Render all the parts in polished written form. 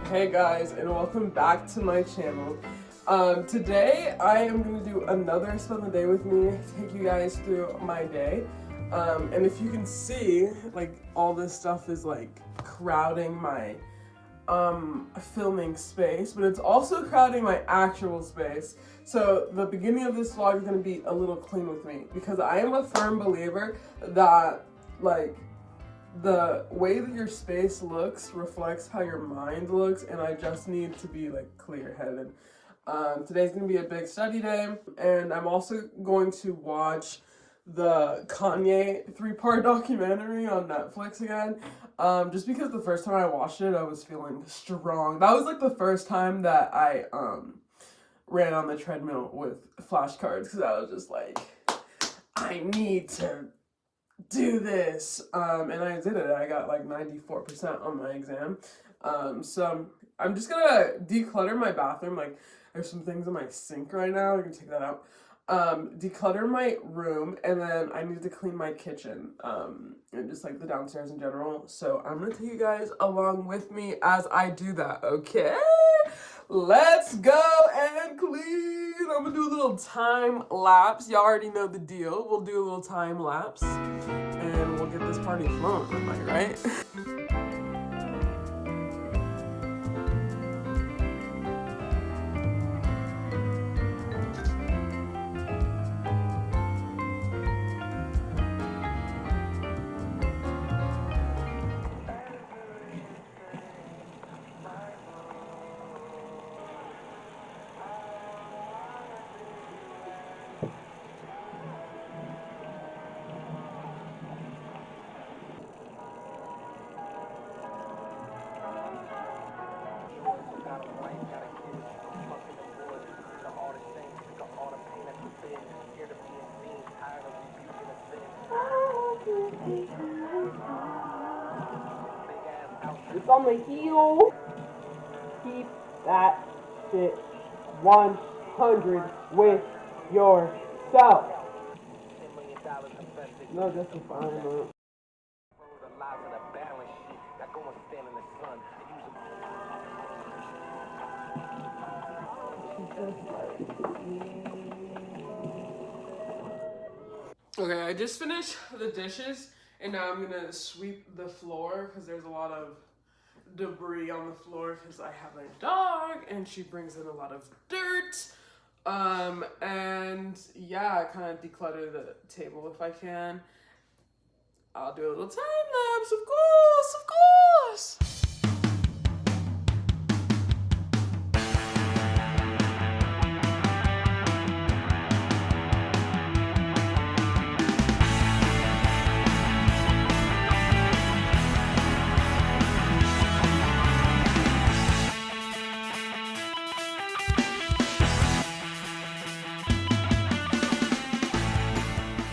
Hey guys, and welcome back to my channel. Today I am going to do another spend the day with me, take you guys through my day. And if you can see, like, all this stuff is like crowding my filming space, but it's also crowding my actual space. So the beginning of this vlog is going to be a little clean with me, because I am a firm believer that, like, the way that your space looks reflects how your mind looks, and I just need to be like clear-headed. Today's gonna be a big study day, and I'm also going to watch the Kanye 3-part documentary on Netflix again. Just because the first time I watched it, I was feeling strong. That was like the first time that I ran on the treadmill with flashcards, because I was just like, I need to do this, and I did it. I got like 94% on my exam. So I'm just gonna declutter my bathroom. Like, there's some things in my sink right now, I can take that out. Declutter my room, and then I need to clean my kitchen, and just like the downstairs in general. So I'm gonna take you guys along with me as I do that, okay? Let's go and clean. I'm gonna do a little time lapse. Y'all already know the deal. We'll do a little time lapse and we'll get this party flowing, am I right? It's on the heel. Keep that shit 100 with yourself. No, that's fine, man. Okay, I just finished the dishes, and now I'm gonna sweep the floor because there's a lot of debris on the floor because I have a dog and she brings in a lot of dirt. And yeah, I kind of declutter the table if I can. I'll do a little time lapse, of course, of course.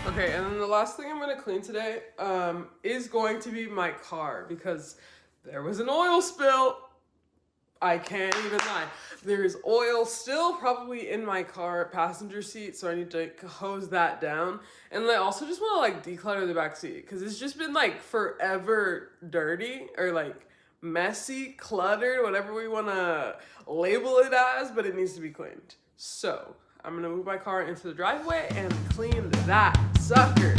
Okay, and then the last thing I'm gonna clean today is going to be my car, because there was an oil spill. I can't even lie. There's oil still probably in my car passenger seat, so I need to hose that down. And then I also just want to like declutter the back seat, because it's just been like forever dirty, or like messy, cluttered, whatever we want to label it as, but it needs to be cleaned. So I'm gonna move my car into the driveway and clean that sucker.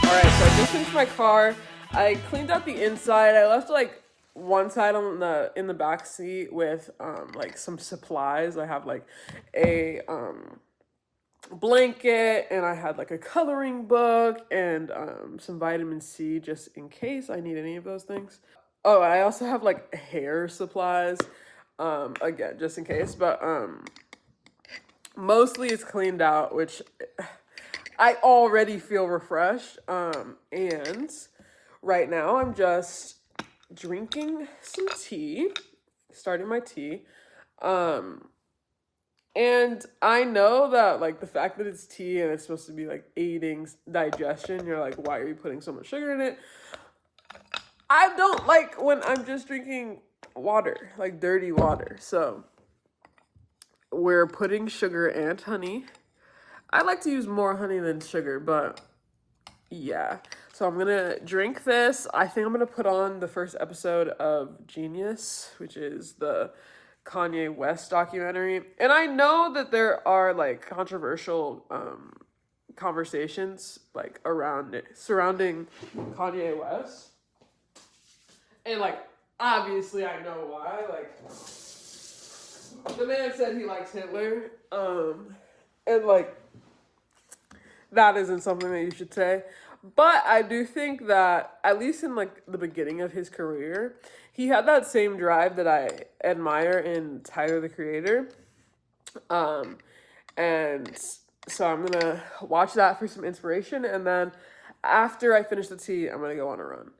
Alright, so I just finished my car. I cleaned out the inside. I left like one side on in the back seat with like some supplies. I have like a blanket, and I had like a coloring book and some vitamin C just in case I need any of those things. Oh, I also have like hair supplies, again, just in case, but mostly it's cleaned out, which I already feel refreshed. And right now I'm just drinking some tea, starting my tea. And I know that, like, the fact that it's tea and it's supposed to be like aiding digestion, you're like, why are you putting so much sugar in it? I don't like when I'm just drinking water, like dirty water. So we're putting sugar and honey. I like to use more honey than sugar, but yeah. So I'm gonna drink this. I think I'm gonna put on the first episode of Genius, which is the Kanye West documentary. And I know that there are like controversial conversations like around it surrounding Kanye West. And like obviously I know why. Like the man said he likes Hitler. And like that isn't something that you should say. But I do think that, at least in like the beginning of his career, he had that same drive that I admire in Tyler the Creator. And so I'm gonna watch that for some inspiration, and then after I finish the tea, I'm gonna go on a run.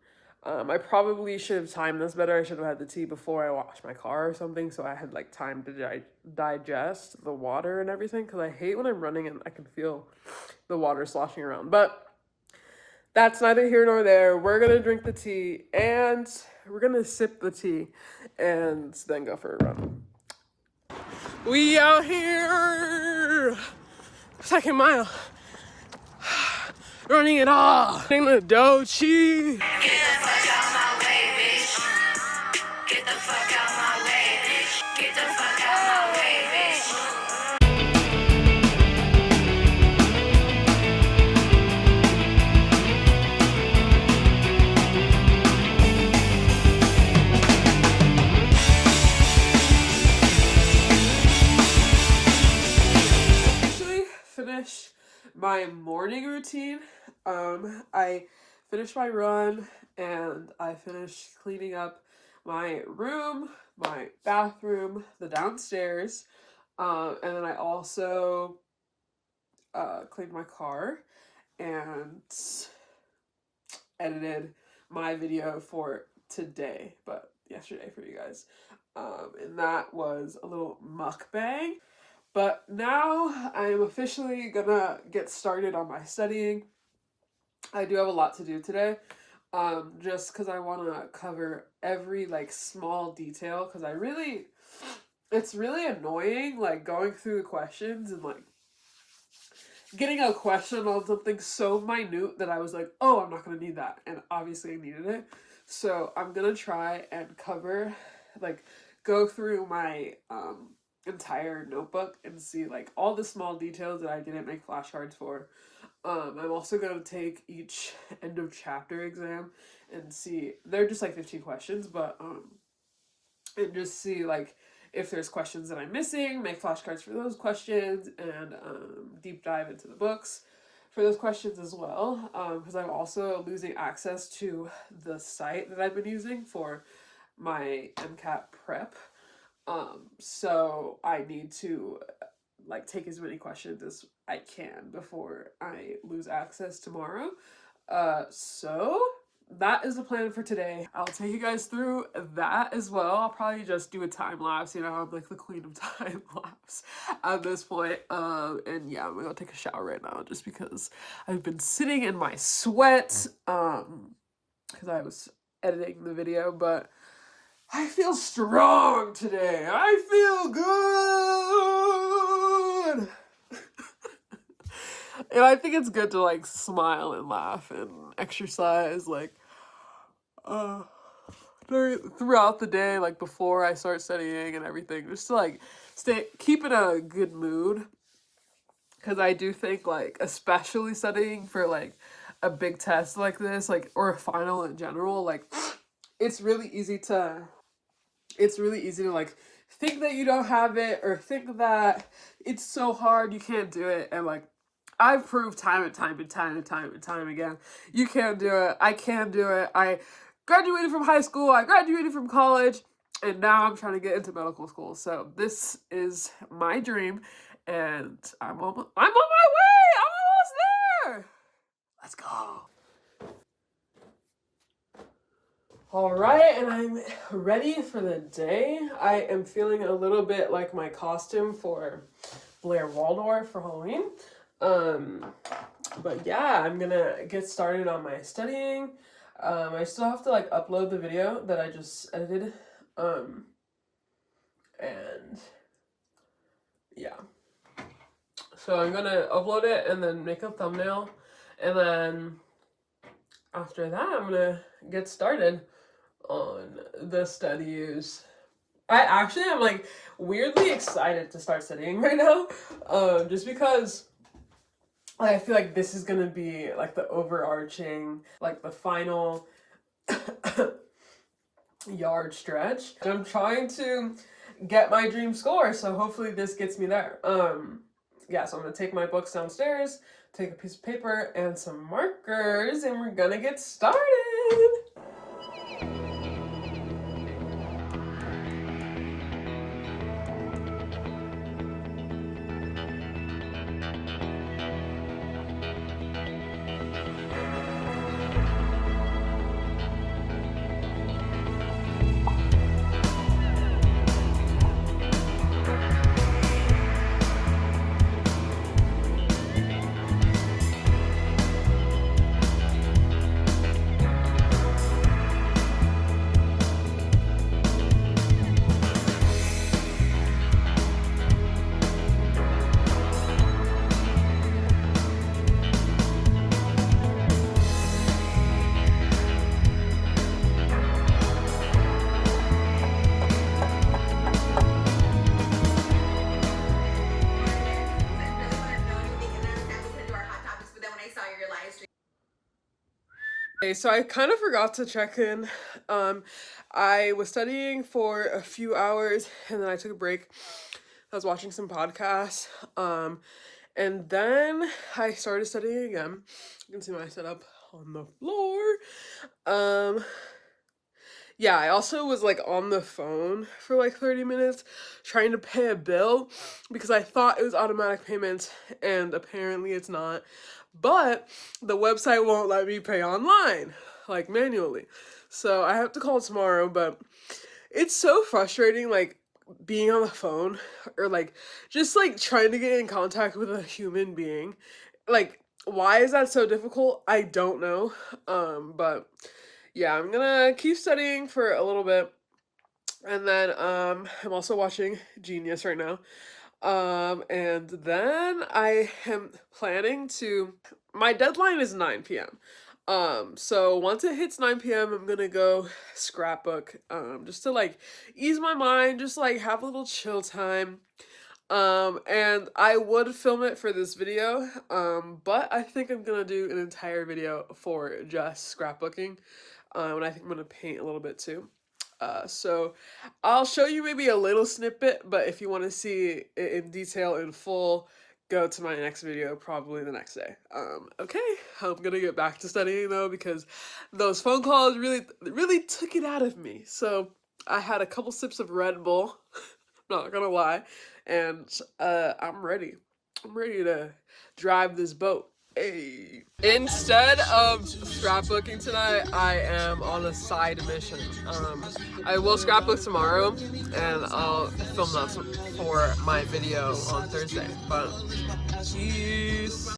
I probably should have timed this better. I should have had the tea before I washed my car or something, so I had like time to digest the water and everything, because I hate when I'm running and I can feel the water sloshing around. But that's neither here nor there. We're gonna drink the tea and we're gonna sip the tea and then go for a run. We out here, second mile, running it all. Getting the Dochi. Get the fuck out my way, bitch. Get the fuck out my way, bitch. Get the fuck out my way, bitch. Finish my morning routine. I finished my run and I finished cleaning up my room, my bathroom, the downstairs, and then I also cleaned my car and edited my video for today, but yesterday for you guys. And that was a little mukbang. But now I'm officially gonna get started on my studying. I do have a lot to do today, just because I want to cover every like small detail, because it's really annoying like going through the questions and like getting a question on something so minute that I was like, oh, I'm not gonna need that, and obviously I needed it. So I'm gonna try and go through my entire notebook and see like all the small details that I didn't make flashcards for. I'm also going to take each end of chapter exam and see, they're just like 15 questions, but and just see like if there's questions that I'm missing, make flashcards for those questions, and deep dive into the books for those questions as well, because I'm also losing access to the site that I've been using for my MCAT prep. So I need to like take as many questions as I can before I lose access tomorrow. So that is the plan for today. I'll take you guys through that as well. I'll probably just do a time lapse, you know, I'm like the queen of time lapse at this point. And yeah, I'm gonna go take a shower right now just because I've been sitting in my sweat, because I was editing the video, but I feel strong today. I feel good. And I think it's good to like smile and laugh and exercise like throughout the day, like before I start studying and everything, just to like keep in a good mood. Because I do think like, especially studying for like a big test like this, like, or a final in general, like it's really easy to like think that you don't have it, or think that it's so hard you can't do it. And like I've proved time and time again, you can't do it. I can do it. I graduated from high school, I graduated from college, and now I'm trying to get into medical school. So this is my dream, and I'm on my way. I'm almost there. Let's go. All right, and I'm ready for the day. I am feeling a little bit like my costume for Blair Waldorf for Halloween. But yeah, I'm gonna get started on my studying. I still have to like upload the video that I just edited. And yeah. So I'm gonna upload it and then make a thumbnail, and then after that I'm gonna get started on the studies. I actually am like weirdly excited to start studying right now, just because I feel like this is gonna be like the overarching, like the final yard stretch. I'm trying to get my dream score, so hopefully this gets me there. Yeah, so I'm gonna take my books downstairs, take a piece of paper and some markers, and we're gonna get started. Okay, so I kind of forgot to check in. I was studying for a few hours and then I took a break. I was watching some podcasts. And then I started studying again. You can see my setup on the floor. Yeah, I also was like on the phone for like 30 minutes trying to pay a bill because I thought it was automatic payments and apparently it's not. But the website won't let me pay online, like manually. So I have to call tomorrow, but it's so frustrating, like being on the phone or like just like trying to get in contact with a human being. Like, why is that so difficult? I don't know. But yeah, I'm gonna keep studying for a little bit. And then I'm also watching Genius right now. And then I am planning to, my deadline is 9 p.m. So once it hits 9 p.m., I'm gonna go scrapbook, just to like ease my mind, just like have a little chill time. And I would film it for this video, but I think I'm gonna do an entire video for just scrapbooking, and I think I'm gonna paint a little bit too. So I'll show you maybe a little snippet, but if you want to see it in detail in full, go to my next video, probably the next day. Okay, I'm gonna get back to studying though, because those phone calls really took it out of me. So I had a couple sips of Red Bull, not gonna lie, and I'm ready. I'm ready to drive this boat. Hey. Instead of scrapbooking tonight, I am on a side mission. I will scrapbook tomorrow, and I'll film that for my video on Thursday. But peace.